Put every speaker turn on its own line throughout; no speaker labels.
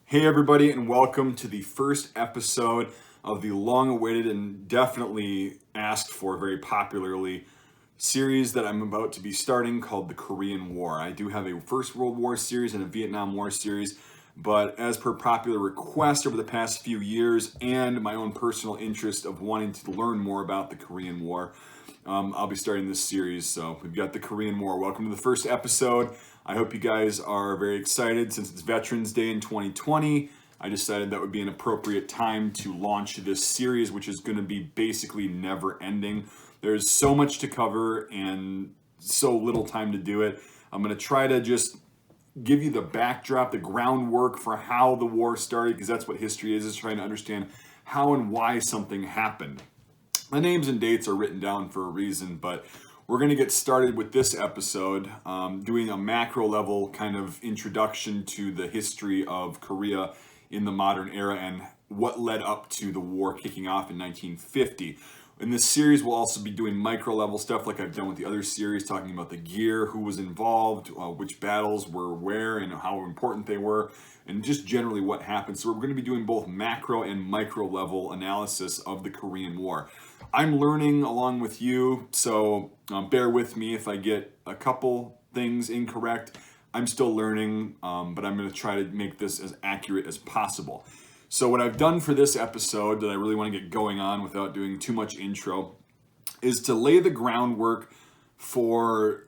Hey everybody, and welcome to the first episode of the long-awaited and definitely asked for very popularly series that I'm about to be starting called the Korean War. I do have a First World War series and a Vietnam War series, but as per popular request over the past few years and my own personal interest of wanting to learn more about the Korean War, I'll be starting this series. So we've got the Korean War. Welcome to the first episode. I hope you guys are very excited. Since it's Veterans Day in 2020, I decided that would be an appropriate time to launch this series, which is going to be basically never ending. There's so much to cover and so little time to do it. I'm going to try to just give you the backdrop, the groundwork for how the war started, because that's what history is trying to understand how and why something happened. The names and dates are written down for a reason, but we're going to get started with this episode, doing a macro level kind of introduction to the history of Korea in the modern era and what led up to the war kicking off in 1950. In this series, we'll also be doing micro level stuff like I've done with the other series, talking about the gear, who was involved, which battles were where, and how important they were, and just generally what happened. So we're going to be doing both macro and micro level analysis of the Korean War. I'm learning along with you, so bear with me if I get a couple things incorrect. I'm still learning, but I'm going to try to make this as accurate as possible. So what I've done for this episode that I really want to get going on without doing too much intro is to lay the groundwork for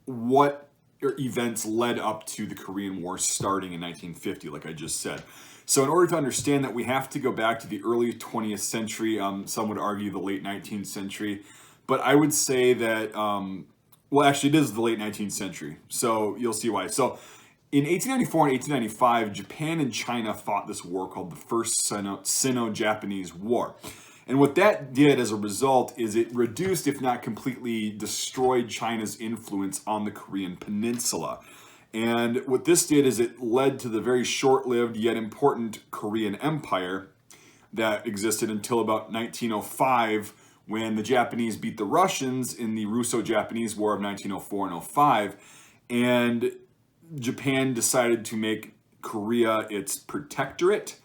what events led up to the Korean War starting in 1950, like I just said. So in order to understand that, we have to go back to the early 20th century. Some would argue the late 19th century. But I would say that, well, actually, it is the late 19th century. So you'll see why. So in 1894 and 1895, Japan and China fought this war called the First Sino-Japanese War. And what that did as a result is it reduced, if not completely destroyed, China's influence on the Korean peninsula. And what this did is it led to the very short-lived yet important Korean Empire that existed until about 1905, when the Japanese beat the Russians in the Russo-Japanese War of 1904 and 05. And Japan decided to make Korea its protectorate.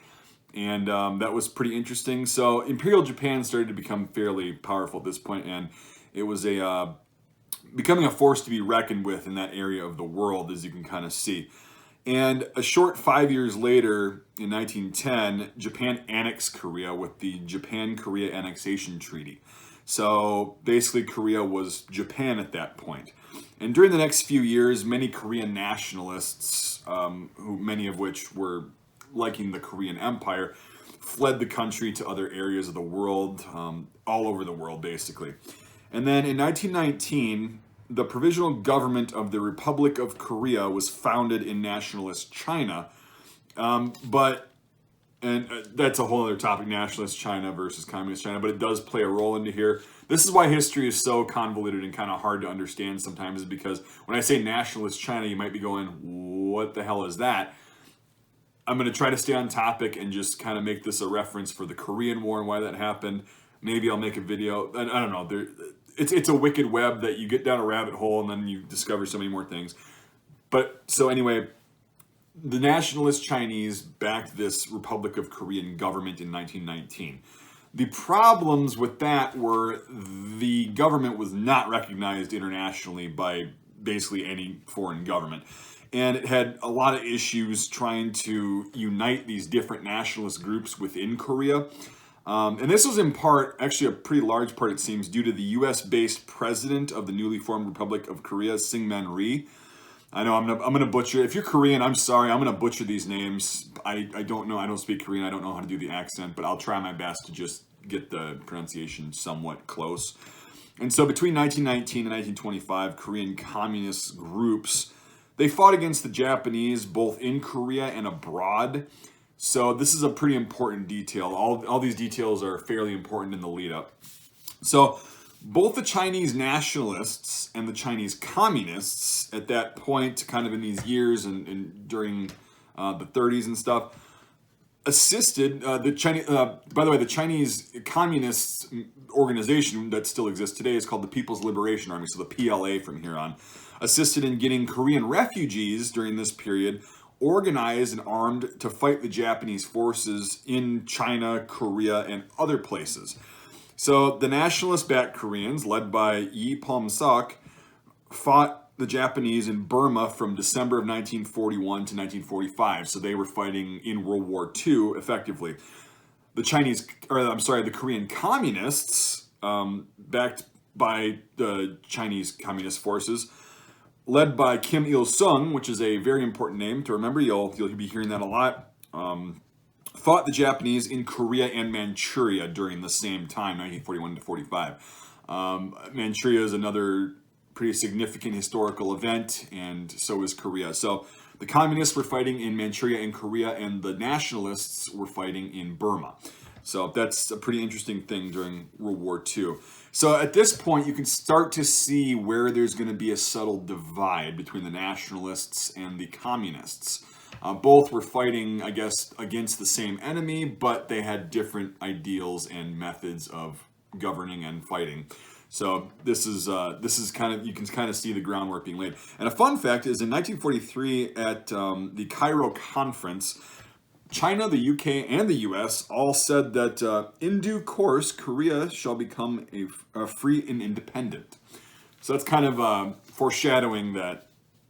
And that was pretty interesting. So Imperial Japan started to become fairly powerful at this point, and it was becoming a force to be reckoned with in that area of the world, as you can kind of see. And a short 5 years later, in 1910, Japan annexed Korea with the Japan-Korea Annexation Treaty. So basically, Korea was Japan at that point. And during the next few years, many Korean nationalists, many of which were liking the Korean Empire, fled the country to other areas of the world, all over the world, basically. And then in 1919, the Provisional Government of the Republic of Korea was founded in nationalist China. That's a whole other topic, nationalist China versus communist China, but it does play a role into here. This is why history is so convoluted and kind of hard to understand sometimes, is because when I say nationalist China, you might be going, what the hell is that? I'm going to try to stay on topic and just kind of make this a reference for the Korean War and why that happened. Maybe I'll make a video. I don't know. It's a wicked web that you get down a rabbit hole and then you discover so many more things. But so anyway, the nationalist Chinese backed this Republic of Korean government in 1919. The problems with that were the government was not recognized internationally by basically any foreign government. And it had a lot of issues trying to unite these different nationalist groups within Korea. And this was in part, actually a pretty large part it seems, due to the US-based president of the newly formed Republic of Korea, Syngman Rhee. I know I'm gonna butcher. If you're Korean, I'm sorry, I'm gonna butcher these names. I don't know, I don't speak Korean, I don't know how to do the accent, but I'll try my best to just get the pronunciation somewhat close. And so between 1919 and 1925, Korean communist groups, they fought against the Japanese both in Korea and abroad. So this is a pretty important detail. All these details are fairly important in the lead up. So both the Chinese nationalists and the Chinese communists at that point, kind of in these years and during the 30s and stuff, assisted the Chinese. By the way, the Chinese Communist organization that still exists today is called the People's Liberation Army, so the PLA from here on, assisted in getting Korean refugees during this period organized and armed to fight the Japanese forces in China, Korea, and other places. So the nationalist-backed Koreans, led by Yi Pom-sok, fought the Japanese in Burma from December of 1941 to 1945. So they were fighting in World War II effectively. The Korean communists, backed by the Chinese Communist forces, led by Kim Il-sung, which is a very important name to remember. You'll be hearing that a lot. Fought the Japanese in Korea and Manchuria during the same time, 1941 to 45. Manchuria is another pretty significant historical event, and so is Korea. So the communists were fighting in Manchuria and Korea, and the nationalists were fighting in Burma. So that's a pretty interesting thing during World War II. So at this point, you can start to see where there's going to be a subtle divide between the nationalists and the communists. Both were fighting, I guess, against the same enemy, but they had different ideals and methods of governing and fighting. So this is kind of, you can kind of see the groundwork being laid. And a fun fact is in 1943 at the Cairo conference, China, the UK, and the US all said that in due course, Korea shall become a free and independent. So that's kind of foreshadowing that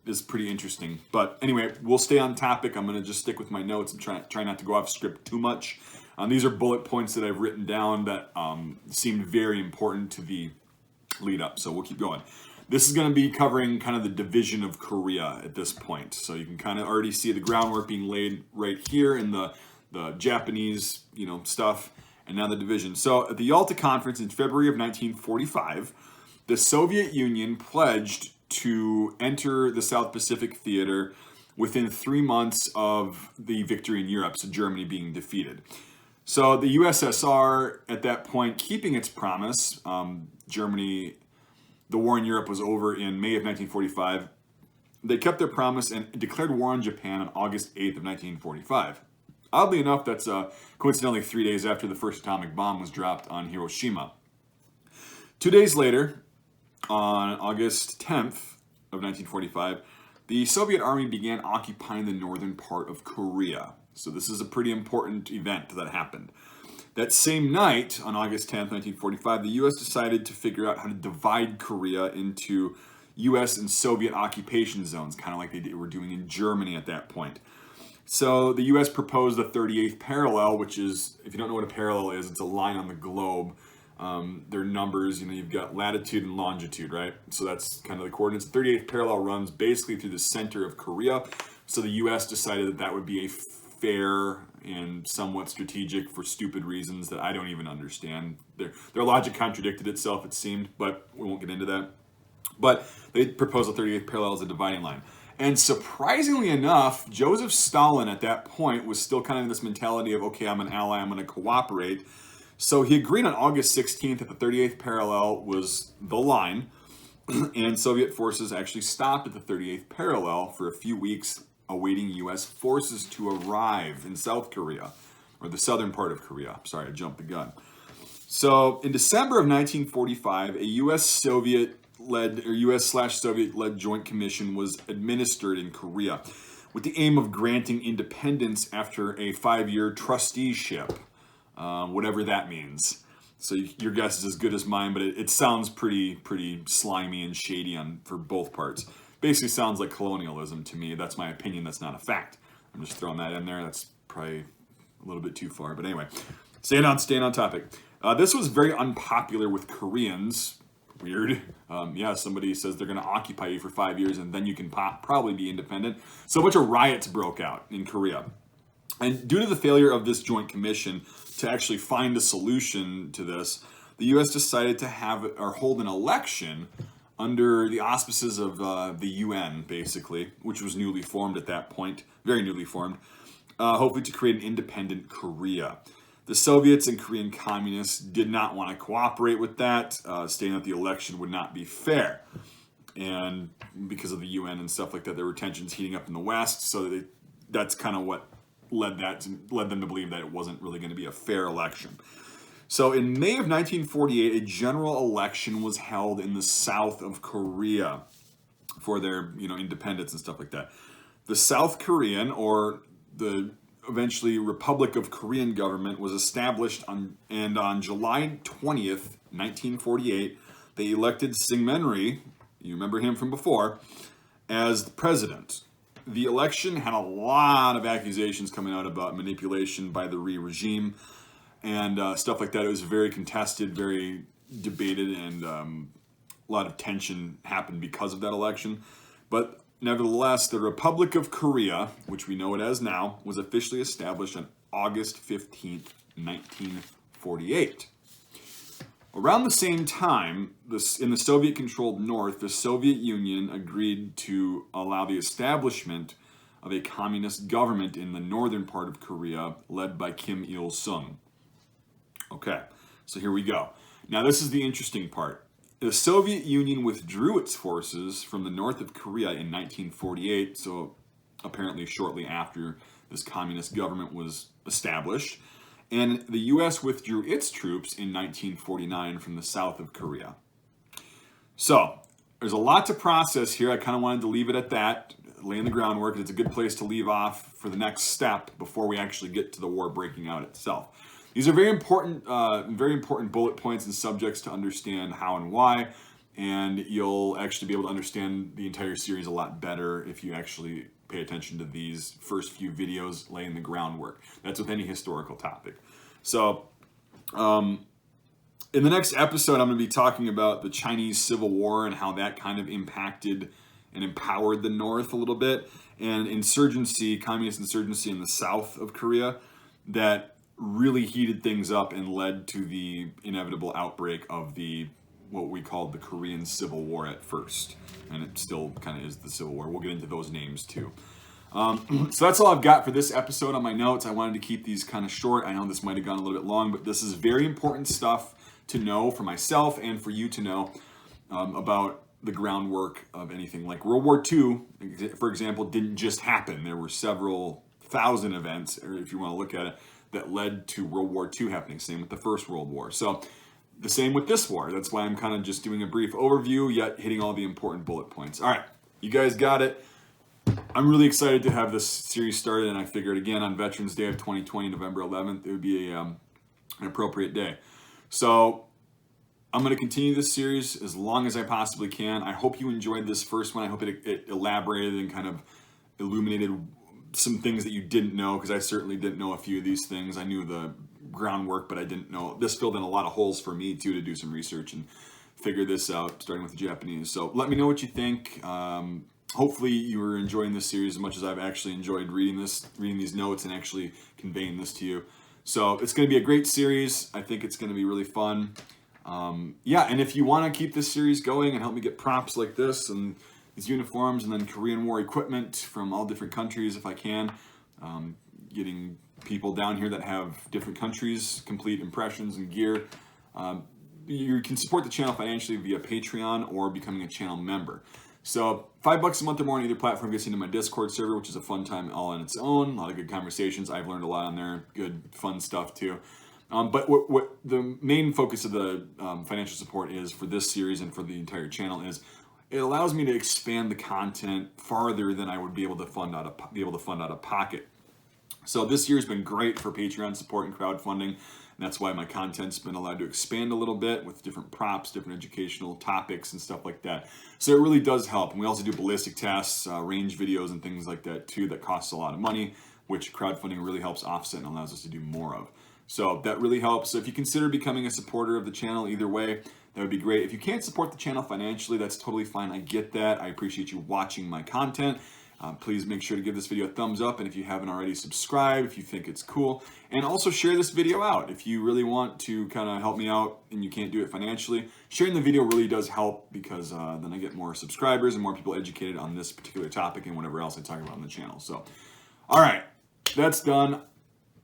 is pretty interesting. But anyway, we'll stay on topic. I'm going to just stick with my notes and try not to go off script too much. These are bullet points that I've written down that seemed very important to the lead up. So we'll keep going. This is going to be covering kind of the division of Korea at this point. So you can kind of already see the groundwork being laid right here in the Japanese, stuff, and now the division. So at the Yalta Conference in February of 1945, the Soviet Union pledged to enter the South Pacific Theater within 3 months of the victory in Europe, so Germany being defeated. So the USSR, at that point, keeping its promise, Germany, the war in Europe was over in May of 1945. They kept their promise and declared war on Japan on August 8th of 1945. Oddly enough, that's coincidentally 3 days after the first atomic bomb was dropped on Hiroshima. 2 days later, on August 10th of 1945, the Soviet army began occupying the northern part of Korea. So this is a pretty important event that happened. That same night, on August 10th, 1945, the U.S. decided to figure out how to divide Korea into U.S. and Soviet occupation zones, kind of like they were doing in Germany at that point. So the U.S. proposed the 38th parallel, which is, if you don't know what a parallel is, it's a line on the globe. They're numbers, you've got latitude and longitude, right? So that's kind of the coordinates. The 38th parallel runs basically through the center of Korea. So the U.S. decided that that would be a fair and somewhat strategic, for stupid reasons that I don't even understand. Their logic contradicted itself, it seemed, but we won't get into that. But they proposed the 38th parallel as a dividing line. And surprisingly enough, Joseph Stalin at that point was still kind of in this mentality of, okay, I'm an ally, I'm going to cooperate. So he agreed on August 16th that the 38th parallel was the line, and Soviet forces actually stopped at the 38th parallel for a few weeks, awaiting U.S. forces to arrive in South Korea, or the southern part of Korea. Sorry, I jumped the gun. So in December of 1945, a U.S./Soviet-led joint commission was administered in Korea with the aim of granting independence after a 5-year trusteeship, whatever that means. So your guess is as good as mine, but it sounds pretty slimy and shady for both parts. Basically sounds like colonialism to me. That's my opinion. That's not a fact. I'm just throwing that in there. That's probably a little bit too far. But anyway, staying on topic. This was very unpopular with Koreans. Weird. Somebody says they're going to occupy you for 5 years and then you can probably be independent. So a bunch of riots broke out in Korea. And due to the failure of this joint commission to actually find a solution to this, the U.S. decided to hold an election under the auspices of the UN, basically, which was newly formed at that point, very newly formed, hopefully to create an independent Korea. The Soviets and Korean communists did not want to cooperate with that, stating that the election would not be fair. And because of the UN and stuff like that, there were tensions heating up in the West, so that's kind of what led them to believe that it wasn't really going to be a fair election. So in May of 1948, a general election was held in the south of Korea for their, independence and stuff like that. The South Korean, or the eventually Republic of Korean government, was established on July 20th, 1948, they elected Syngman, you remember him from before, as the president. The election had a lot of accusations coming out about manipulation by the Rhee regime and stuff like that. It was very contested, very debated, and a lot of tension happened because of that election. But nevertheless, the Republic of Korea, which we know it as now, was officially established on August 15th, 1948. Around the same time, in the Soviet-controlled North, the Soviet Union agreed to allow the establishment of a communist government in the northern part of Korea, led by Kim Il-sung. Okay, so here we go. Now, this is the interesting part. The Soviet Union withdrew its forces from the north of Korea in 1948, so apparently shortly after this communist government was established. And the U.S. withdrew its troops in 1949 from the south of Korea. So, there's a lot to process here. I kind of wanted to leave it at that, laying the groundwork. It's a good place to leave off for the next step before we actually get to the war breaking out itself. These are very important bullet points and subjects to understand how and why, and you'll actually be able to understand the entire series a lot better if you actually pay attention to these first few videos laying the groundwork. That's with any historical topic. So, in the next episode, I'm going to be talking about the Chinese Civil War and how that kind of impacted and empowered the North a little bit, and communist insurgency in the south of Korea that really heated things up and led to the inevitable outbreak of what we called the Korean Civil War at first. And it still kind of is the Civil War. We'll get into those names too. So that's all I've got for this episode on my notes. I wanted to keep these kind of short. I know this might have gone a little bit long, but this is very important stuff to know for myself and for you to know about the groundwork of anything. Like World War II, for example, didn't just happen. There were several thousand events, or if you want to look at it, that led to World War II happening. Same with the First World War. So the same with this war. That's why I'm kind of just doing a brief overview, yet hitting all the important bullet points. All right, you guys got it. I'm really excited to have this series started, and I figured, again, on Veterans Day of 2020, November 11th, it would be an appropriate day. So I'm going to continue this series as long as I possibly can. I hope you enjoyed this first one. I hope it elaborated and kind of illuminated some things that you didn't know, because I certainly didn't know a few of these things. I knew the groundwork, but I didn't know. This filled in a lot of holes for me, too, to do some research and figure this out, starting with the Japanese. So let me know what you think. Hopefully you were enjoying this series as much as I've actually enjoyed reading these notes and actually conveying this to you. So it's going to be a great series. I think it's going to be really fun. Yeah, and if you want to keep this series going and help me get props like this and these uniforms and then Korean War equipment from all different countries, if I can, getting people down here that have different countries, complete impressions and gear. You can support the channel financially via Patreon or becoming a channel member. So $5 a month or more on either platform gets into my Discord server, which is a fun time all on its own. A lot of good conversations. I've learned a lot on there. Good, fun stuff too. But what the main focus of the financial support is for this series and for the entire channel is it allows me to expand the content farther than I would be able to fund out of pocket. So this year's been great for Patreon support and crowdfunding. And that's why my content's been allowed to expand a little bit with different props, different educational topics and stuff like that. So it really does help. And we also do ballistic tests, range videos and things like that too that costs a lot of money, which crowdfunding really helps offset and allows us to do more of. So that really helps. So if you consider becoming a supporter of the channel, either way, that would be great. If you can't support the channel financially, that's totally fine. I get that. I appreciate you watching my content. Please make sure to give this video a thumbs up, and if you haven't already, subscribe if you think it's cool. And also share this video out. If you really want to kind of help me out and you can't do it financially, sharing the video really does help, because then I get more subscribers and more people educated on this particular topic and whatever else I talk about on the channel. So, all right, that's done.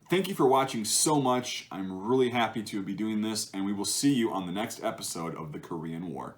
Thank you for watching so much. I'm really happy to be doing this, and we will see you on the next episode of the Korean War.